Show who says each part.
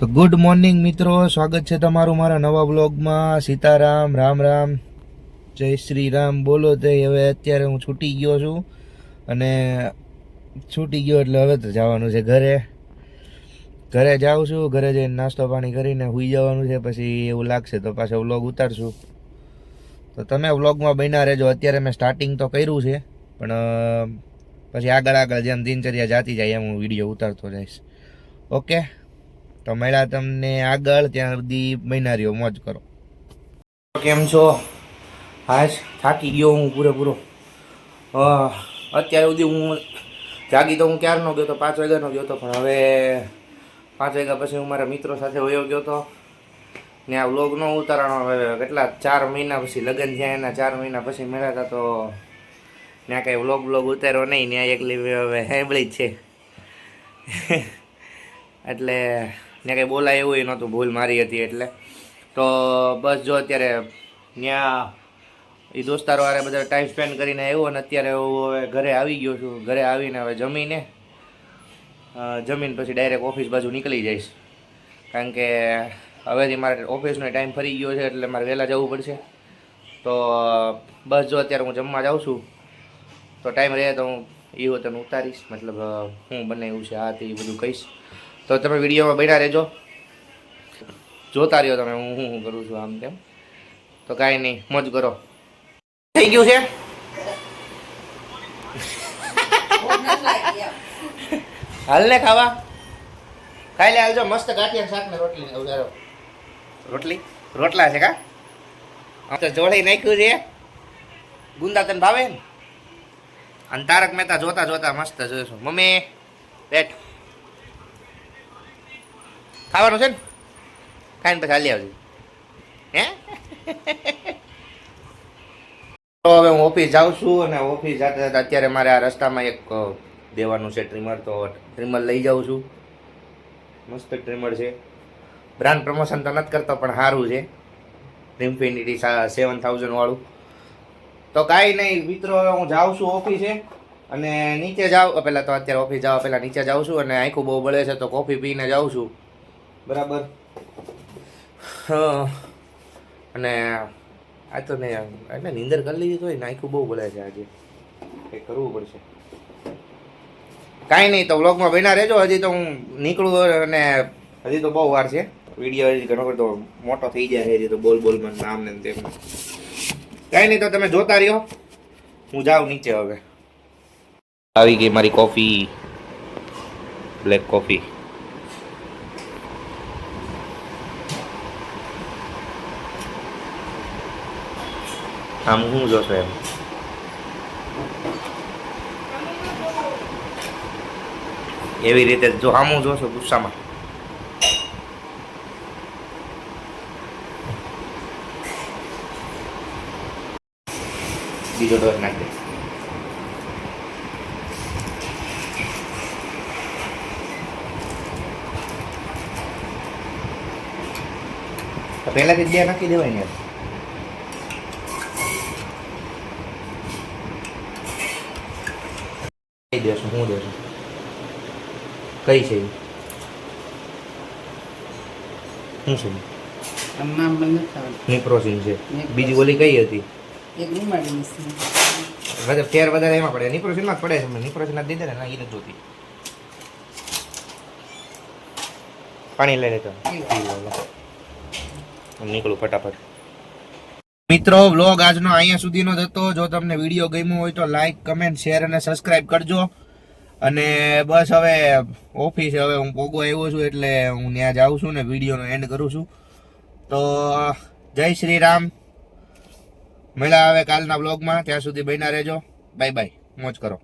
Speaker 1: તો good morning મિત્રો, સ્વાગત છે તમારું મારા નવા બ્લોગમાં. સીતારામ, રામ રામ, જય શ્રી રામ બોલો. તે હવે અત્યારે હું છૂટી ગયો છું અને છૂટી ગયો એટલે હવે તો જવાનું છે ઘરે જાઉં છું. ઘરે જઈને નાસ્તો પાણી કરીને સૂઈ જવાનું છે. પછી એવું લાગશે તો પાછો વ્લોગ ઉતારશું. તો તમે વ્લોગમાં બન્યા રહેજો. અત્યારે મેં સ્ટાર્ટિંગ તો કર્યું છે, પણ પછી આગળ જેમ દિનચર્યા જાતી જાય એમ હું વિડીયો ઉતારતો જઈશ. ઓકે, તો મળ્યા તમને આગળ. ત્યાં સુધી બન્યા રહ્યો, મોજ કરો. કેમ છો? હાશ, થાકી ગયો હું પૂરેપૂરો. અત્યાર સુધી હું જાગી તો હું ક્યારનો ગયો તો 5 વાગ્યાનો ગયો હતો, પણ હવે 5 વાગ્યા પછી હું મારા મિત્રો સાથે વયો ગયો હતો ને આ વ્લોગ નો ઉતારવાનો. હવે કેટલા 4 મહિના પછી લગ્ન થયા, એના 4 મહિના પછી મળ્યા હતા, તો ત્યાં કાંઈ વ્લોગ ઉતાર્યો નહીં. ત્યાં એકલી હવે હેબળી જ છે એટલે ને કંઈ બોલાય એવું નહોતું, ભૂલ મારી હતી એટલે. તો બસ જો અત્યારે ત્યાં એ દોસ્તારો વારે બધા ટાઈમ સ્પેન્ડ કરીને આવ્યો અને અત્યારે હું હવે ઘરે આવી ગયો છું. ઘરે આવીને હવે જમીને પછી ડાયરેક્ટ ઓફિસ બાજુ નીકળી જઈશ, કારણ કે હવેથી મારે ઓફિસનો ટાઈમ ફરી ગયો છે એટલે મારે વહેલા જવું પડશે. તો બસ જો અત્યારે હું જમવા જાઉં છું, તો ટાઈમ રહે તો હું એ વખતે ઉતારીશ, મતલબ હું બનાવ્યું છે આ તે બધું કહીશ. તો તમે વિડીયોમાં બન્યા રહેજો, જોતા રહ્યો તમે હું શું કરું છું આમ તેમ. તો કાંઈ નહીં, મોજ કરો. થઈ ગયું છે હાલ ને ખાવા ખાઈ લે. હાલજો, મસ્ત ગાંઠિયા શાક ને રોટલા છે કા તો જોડી નાખ્યું છે. ગુંદા તને ભાવે ને? અને તારક મહેતા જોતા જોતા મસ્ત જોઈશું. મમ્મી બેઠ, ખાવાનું છે ને? ખાઈને પછી હાલી આવજો હે. તો હવે હું ઓફિસ જાઉં છું અને ઓફિસ જતા અત્યારે મારે આ રસ્તામાં એક દેવાનું છે ટ્રીમર, તો ટ્રીમર લઈ જાઉં છું. મસ્ત ટ્રીમર છે, બ્રાન્ડ પ્રમોશન તો નથી કરતો પણ સારું છે, ઇન્ફિનિટી 7000 વાળું. તો કાંઈ નહીં મિત્રો, હું જાઉં છું ઓફિસે અને નીચે જાઉં પહેલાં. તો અત્યારે ઓફિસ જવા પહેલાં નીચે જાઉં છું અને આંખું બહુ બળે છે તો કોફી પીને જાઉં છું, બરાબર. અને આ તો નહીં એટલે નીંદર કરી લીધી તો હોય ને, આંખું બહુ બળે છે આજે, કંઈક કરવું પડશે. કાંઈ નહીં, તો વ્લોગમાં બન્યા રહેજો. હજી તો હું નીકળું અને હજી તો બહુ વાર છે. વિડીયો હજી ઘણો બધો મોટો થઈ જાય છે હજી તો, બોલમાં નામ ને તેમ. કાંઈ નહીં, તો તમે જોતા રહ્યો. હું જાઉં નીચે હવે. આવી ગઈ મારી કોફી, બ્લેક કોફી. આમ હું જોશો એમ એવી રીતે જો આમ જોશો ગુસ્સામાં. બીજો ડોઝ નાખી દે. પહેલાથી જ 2 નાખી દેવાય ને. કઈ દેશું? હું દેશું કઈ છે? શું છે? નિપ્રોસિન છે. બીજી ઓલી કઈ હતી? ફેર વધારે એમાં પડે, નિપ્રોસિનમાં જ પડે છે. નિપ્રોસિન જ દીધે ને, એ નથી જોતી. પાણી લઈને તો નીકળું ફટાફટ. મિત્રો, વ્લોગ આજનો અહીંયા સુધીનો જ હતો. જો તમને વિડીયો ગમ્યો હોય તો લાઈક, કમેન્ટ, શેર અને સબસ્ક્રાઈબ કરજો. અને બસ હવે ઓફિસે હવે હું પોગો આવ્યો છું એટલે હું ત્યાં જાઉં છું ને વિડીયોનો એન્ડ કરું છું. તો જય શ્રી રામ, મળ્યા હવે કાલના બ્લોગમાં. ત્યાં સુધી બન્યા રહેજો. બાય બાય, મોજ કરો.